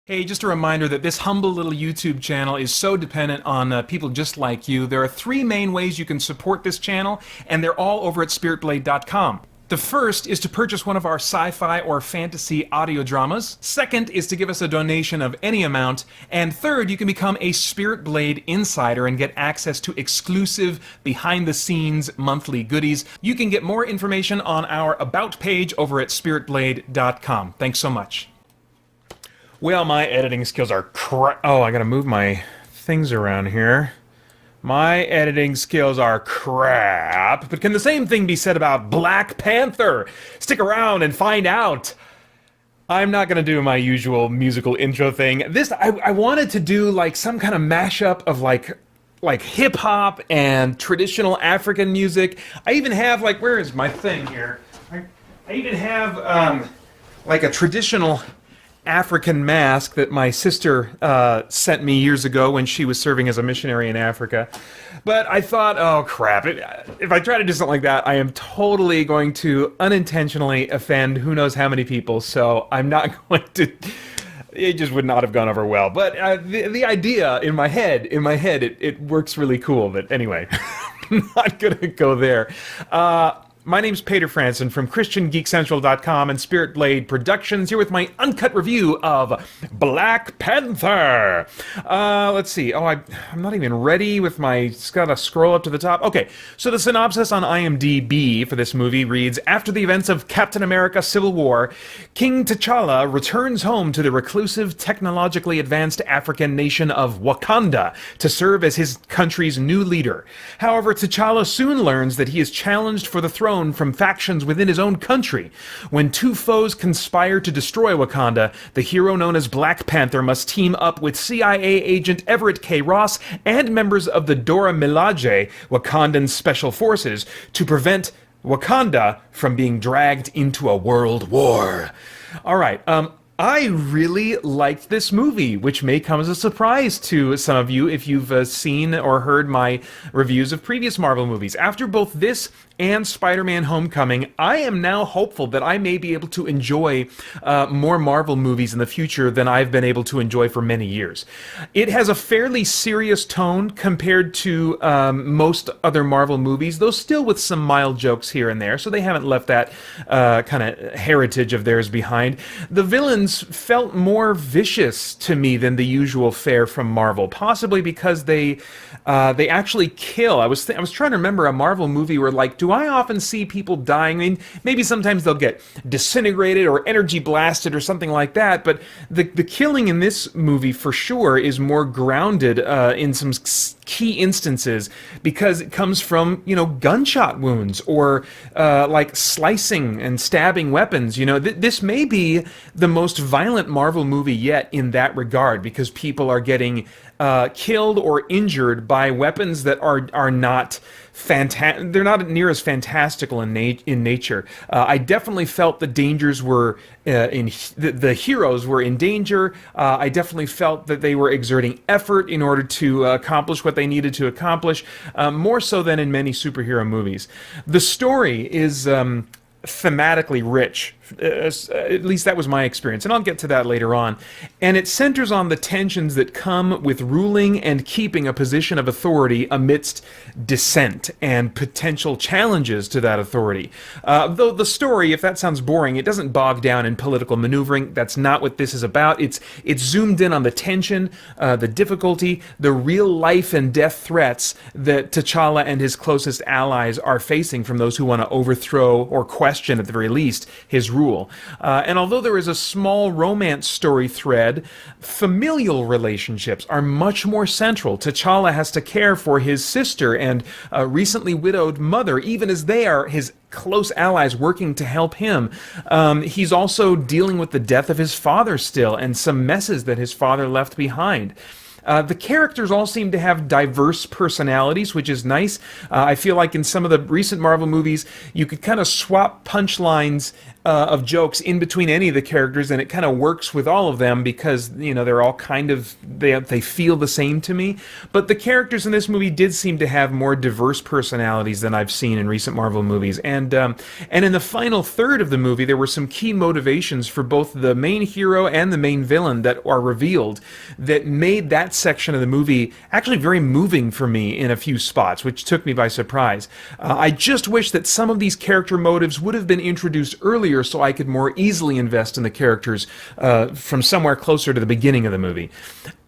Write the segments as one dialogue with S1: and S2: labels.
S1: Hey, just a reminder that this humble little YouTube channel is so dependent on people just like you. There are three main ways you can support this channel, and they're all over at spiritblade.com. The first is to purchase one of our sci-fi or fantasy audio dramas. Second is to give us a donation of any amount. And third, you can become a Spirit Blade insider and get access to exclusive, behind-the-scenes monthly goodies. You can get more information on our About page over at spiritblade.com. Thanks so much. Well, my editing skills are Oh, I gotta move my things around here. My editing skills are crap, but can the same thing be said about Black Panther? Stick around and find out. I'm not gonna do my usual musical intro thing. I wanted to do like some kind of mashup of like hip-hop and traditional African music. I even have like, where is my thing here? I even have like a traditional African mask that my sister sent me years ago when she was serving as a missionary in Africa. But I thought, oh crap, if I try to do something like that, I am totally going to unintentionally offend who knows how many people, so I'm not going to... It just would not have gone over well. But the idea in my head, it works really cool. But anyway, I'm not going to go there. My name's Peter Franson from christiangeekcentral.com and Spirit Blade Productions, here with my uncut review of Black Panther. Let's see. Oh, I'm not even ready with my... It's got to scroll up to the top. Okay, so the synopsis on IMDb for this movie reads, after the events of Captain America Civil War, King T'Challa returns home to the reclusive, technologically advanced African nation of Wakanda to serve as his country's new leader. However, T'Challa soon learns that he is challenged for the throne from factions within his own country. When two foes conspire to destroy Wakanda, the hero known as Black Panther must team up with CIA agent Everett K. Ross and members of the Dora Milaje, Wakandan special forces, to prevent Wakanda from being dragged into a world war. Alright, I really liked this movie, which may come as a surprise to some of you if you've seen or heard my reviews of previous Marvel movies. After both this and Spider-Man Homecoming, I am now hopeful that I may be able to enjoy more Marvel movies in the future than I've been able to enjoy for many years. It has a fairly serious tone compared to most other Marvel movies, though still with some mild jokes here and there, so they haven't left that kind of heritage of theirs behind. The villains felt more vicious to me than the usual fare from Marvel, possibly because they actually kill. I was trying to remember a Marvel movie where, like, do I often see people dying? I mean, maybe sometimes they'll get disintegrated or energy blasted or something like that, but the killing in this movie for sure is more grounded in some key instances because it comes from, you know, gunshot wounds or like slicing and stabbing weapons. You know, this may be the most violent Marvel movie yet in that regard because people are getting killed or injured by weapons that are not they're not near as fantastical in nature. I definitely felt the dangers were the heroes were in danger. I definitely felt that they were exerting effort in order to accomplish what they needed to accomplish, more so than in many superhero movies. The story is thematically rich. At least that was my experience, and I'll get to that later on. And it centers on the tensions that come with ruling and keeping a position of authority amidst dissent and potential challenges to that authority. Though the story, if that sounds boring, it doesn't bog down in political maneuvering. That's not what this is about. It's zoomed in on the tension, the difficulty, the real life and death threats that T'Challa and his closest allies are facing from those who want to overthrow or question, at the very least, his rule. And although there is a small romance story thread, familial relationships are much more central. T'Challa has to care for his sister and recently widowed mother, even as they are his close allies working to help him. He's also dealing with the death of his father still and some messes that his father left behind. The characters all seem to have diverse personalities, which is nice. I feel like in some of the recent Marvel movies, you could kind of swap punchlines of jokes in between any of the characters, and it kind of works with all of them because they're all kind of they feel the same to me. But the characters in this movie did seem to have more diverse personalities than I've seen in recent Marvel movies, and in the final third of the movie, there were some key motivations for both the main hero and the main villain that are revealed that made that section of the movie actually very moving for me in a few spots, which took me by surprise. I just wish that some of these character motives would have been introduced earlier so I could more easily invest in the characters from somewhere closer to the beginning of the movie.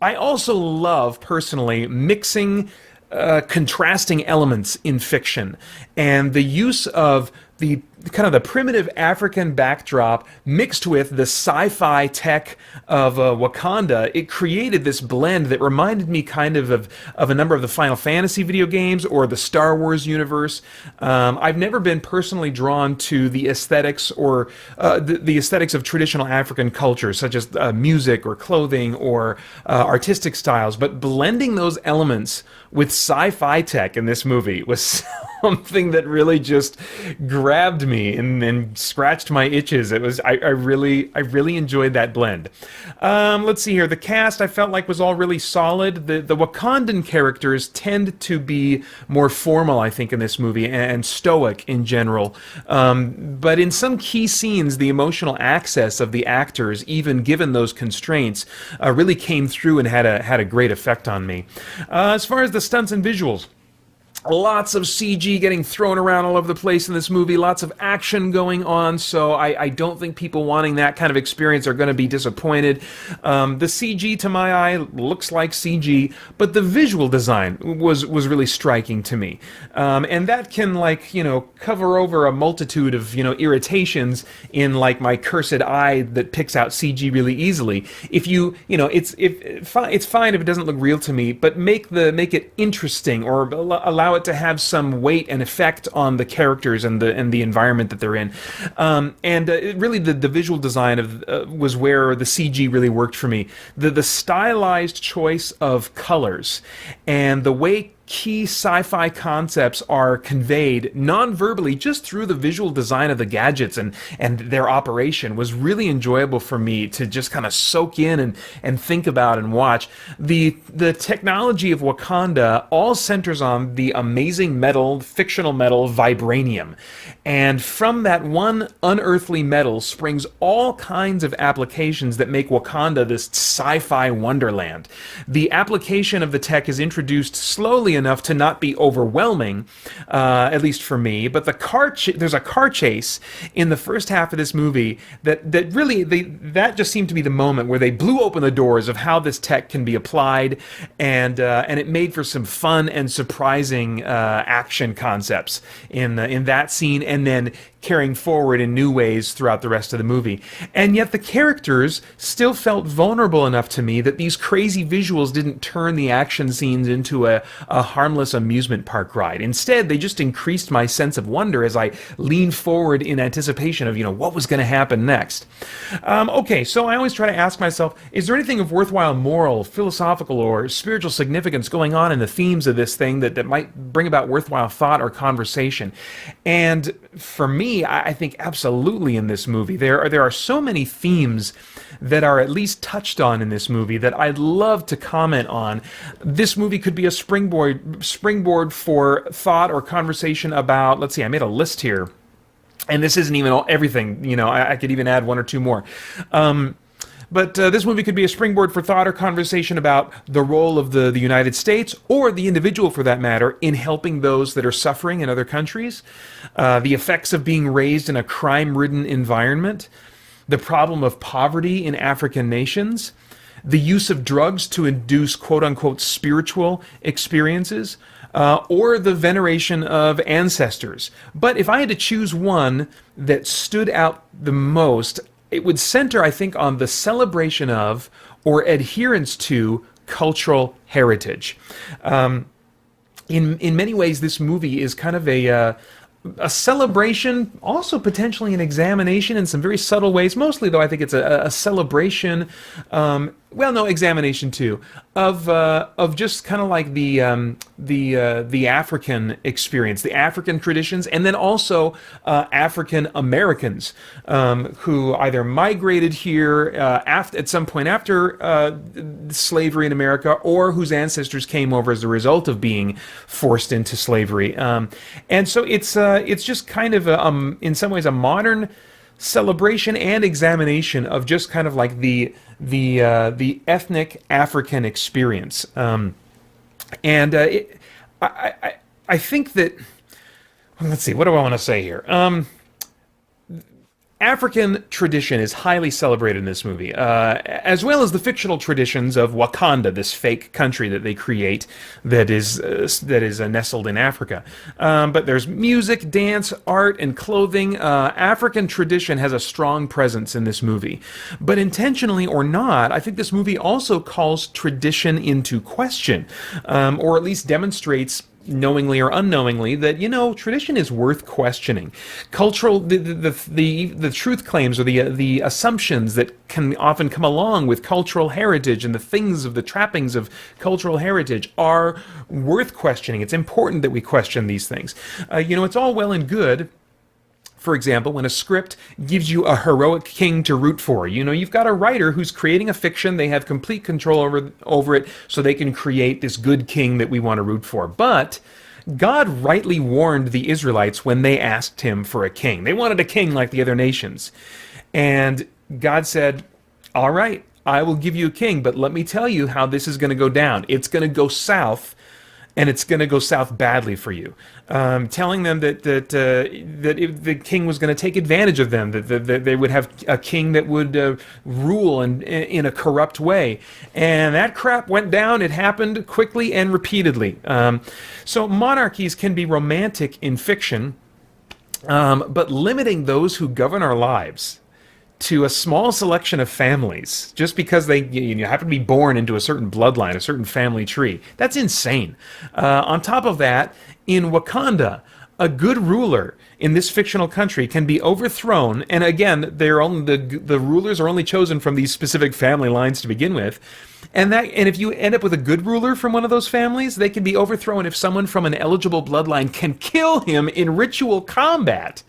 S1: I also love, personally, mixing contrasting elements in fiction, and the use of the kind of the primitive African backdrop mixed with the sci-fi tech of Wakanda. It created this blend that reminded me kind of a number of the Final Fantasy video games or the Star Wars universe. I've never been personally drawn to the aesthetics or the aesthetics of traditional African culture, such as music or clothing or artistic styles, but blending those elements with sci-fi tech in this movie was something that really just grabbed me and scratched my itches. It was I really enjoyed that blend. Let's see here. The cast I felt like was all really solid. The Wakandan characters tend to be more formal, I think, in this movie, and stoic in general. But in some key scenes, the emotional access of the actors, even given those constraints, really came through and had a great effect on me. As far as the stunts and visuals, lots of CG getting thrown around all over the place in this movie, lots of action going on, so I don't think people wanting that kind of experience are going to be disappointed. The CG, to my eye, looks like CG, but the visual design was really striking to me. And that can, cover over a multitude of, irritations in, my cursed eye that picks out CG really easily. If it's fine if it doesn't look real to me, but make it interesting, or allow it to have some weight and effect on the characters and the environment that they're in. Really the visual design was where the CG really worked for me. The stylized choice of colors and the way key sci-fi concepts are conveyed non-verbally just through the visual design of the gadgets and their operation was really enjoyable for me to just kind of soak in and think about and watch. The technology of Wakanda all centers on the amazing fictional metal, vibranium. And from that one unearthly metal springs all kinds of applications that make Wakanda this sci-fi wonderland. The application of the tech is introduced slowly enough to not be overwhelming, at least for me. But there's a car chase in the first half of this movie that really that just seemed to be the moment where they blew open the doors of how this tech can be applied, and it made for some fun and surprising action concepts in that scene, and then carrying forward in new ways throughout the rest of the movie. And yet the characters still felt vulnerable enough to me that these crazy visuals didn't turn the action scenes into a harmless amusement park ride. Instead, they just increased my sense of wonder as I leaned forward in anticipation of, what was going to happen next. Okay, so I always try to ask myself, is there anything of worthwhile moral, philosophical, or spiritual significance going on in the themes of this thing that might bring about worthwhile thought or conversation? And for me, I think absolutely in this movie. There are so many themes that are at least touched on in this movie that I'd love to comment on. This movie could be a springboard for thought or conversation about, let's see, I made a list here. And this isn't even everything, I could even add one or two more. But this movie could be a springboard for thought or conversation about the role of the United States, or the individual for that matter, in helping those that are suffering in other countries, the effects of being raised in a crime-ridden environment, the problem of poverty in African nations, the use of drugs to induce quote-unquote spiritual experiences, or the veneration of ancestors. But if I had to choose one that stood out the most, it would center, I think, on the celebration of or adherence to cultural heritage. In many ways, this movie is kind of a celebration, also potentially an examination in some very subtle ways. Mostly, though, I think it's a celebration well, no, examination too of just kind of like the African experience, the African traditions, and then also African Americans who either migrated here at some point after slavery in America, or whose ancestors came over as a result of being forced into slavery, and so it's just kind of in some ways a modern celebration and examination of just kind of like the ethnic African experience, and I think that, well, let's see, what do I want to say here? African tradition is highly celebrated in this movie, as well as the fictional traditions of Wakanda, this fake country that they create that is nestled in Africa. But there's music, dance, art, and clothing. African tradition has a strong presence in this movie. But intentionally or not, I think this movie also calls tradition into question, or at least demonstrates, knowingly or unknowingly, that, tradition is worth questioning. Cultural, the truth claims, or the assumptions that can often come along with cultural heritage, and the things of the trappings of cultural heritage are worth questioning. It's important that we question these things. It's all well and good, for example, when a script gives you a heroic king to root for. You've got a writer who's creating a fiction. They have complete control over it, so they can create this good king that we want to root for. But God rightly warned the Israelites when they asked him for a king. They wanted a king like the other nations. And God said, all right, I will give you a king, but let me tell you how this is going to go down. It's going to go south, and it's going to go south badly for you. Telling them that if the king was going to take advantage of them, that they would have a king that would rule in a corrupt way. And that crap went down. It happened quickly and repeatedly. So monarchies can be romantic in fiction, but limiting those who govern our lives to a small selection of families just because they happen to be born into a certain bloodline, a certain family tree. That's insane. On top of that, in Wakanda, a good ruler in this fictional country can be overthrown, and again, the rulers are only chosen from these specific family lines to begin with, and if you end up with a good ruler from one of those families, they can be overthrown if someone from an eligible bloodline can kill him in ritual combat.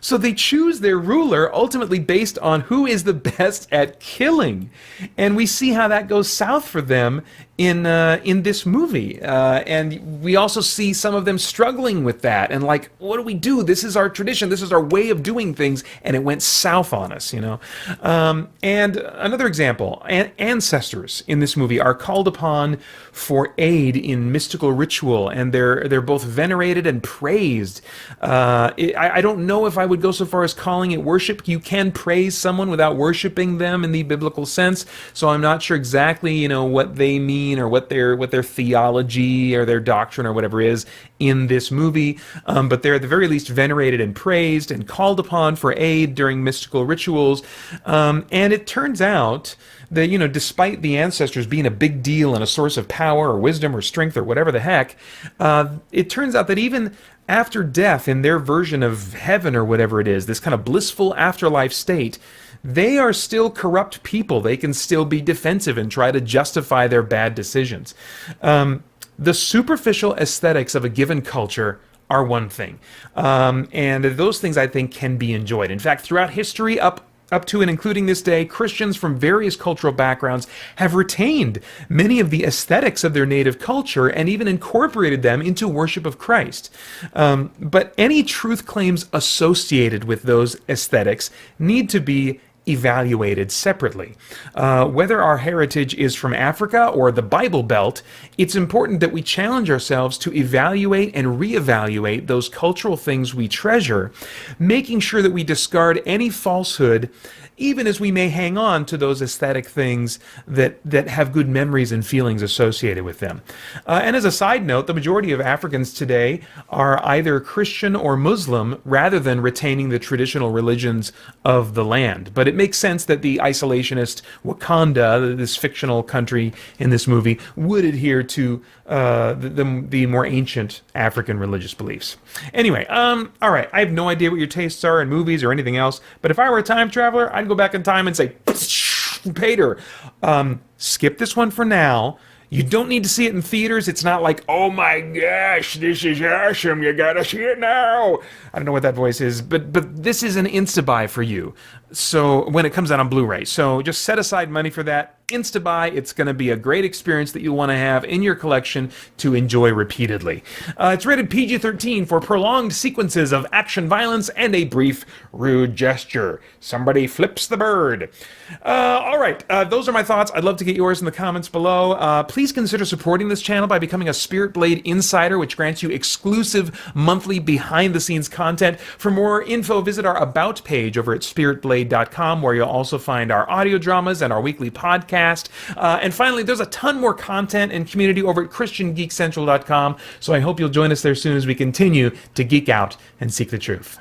S1: So they choose their ruler ultimately based on who is the best at killing, and we see how that goes south for them in this movie. And we also see some of them struggling with that, and like, what do we do? This is our tradition. This is our way of doing things, and it went south on us, And another example: ancestors in this movie are called upon for aid in mystical ritual, and they're both venerated and praised. I don't know if I would go so far as calling it worship. You can praise someone without worshiping them in the biblical sense, so I'm not sure exactly what they mean or what their theology or their doctrine or whatever is in this movie, but they're at the very least venerated and praised and called upon for aid during mystical rituals. And it turns out that, despite the ancestors being a big deal and a source of power or wisdom or strength or whatever the heck, it turns out that even after death, in their version of heaven or whatever it is, this kind of blissful afterlife state, they are still corrupt people. They can still be defensive and try to justify their bad decisions. The superficial aesthetics of a given culture are one thing, and those things, I think, can be enjoyed. In fact, throughout history, up to and including this day, Christians from various cultural backgrounds have retained many of the aesthetics of their native culture and even incorporated them into worship of Christ. But any truth claims associated with those aesthetics need to be evaluated separately. Whether our heritage is from Africa or the Bible Belt, it's important that we challenge ourselves to evaluate and reevaluate those cultural things we treasure, making sure that we discard any falsehood, even as we may hang on to those aesthetic things that have good memories and feelings associated with them. And as a side note, the majority of Africans today are either Christian or Muslim rather than retaining the traditional religions of the land. But it makes sense that the isolationist Wakanda, this fictional country in this movie, would adhere to the more ancient African religious beliefs. Anyway, all right, I have no idea what your tastes are in movies or anything else, but if I were a time traveler, I'd go back in time and say, Pater. Skip this one for now. You don't need to see it in theaters. It's not like, oh my gosh, this is awesome. You gotta see it now. I don't know what that voice is, but this is an insta-buy for you. So when it comes out on Blu-ray. So just set aside money for that. Insta-buy. It's going to be a great experience that you'll want to have in your collection to enjoy repeatedly. It's rated PG-13 for prolonged sequences of action violence and a brief rude gesture. Somebody flips the bird. All right, those are my thoughts. I'd love to get yours in the comments below. Please consider supporting this channel by becoming a Spirit Blade Insider, which grants you exclusive monthly behind-the-scenes content. For more info, visit our About page over at spiritblade.com, where you'll also find our audio dramas and our weekly podcast. And finally, there's a ton more content and community over at christiangeekcentral.com, so I hope you'll join us there soon as we continue to geek out and seek the truth.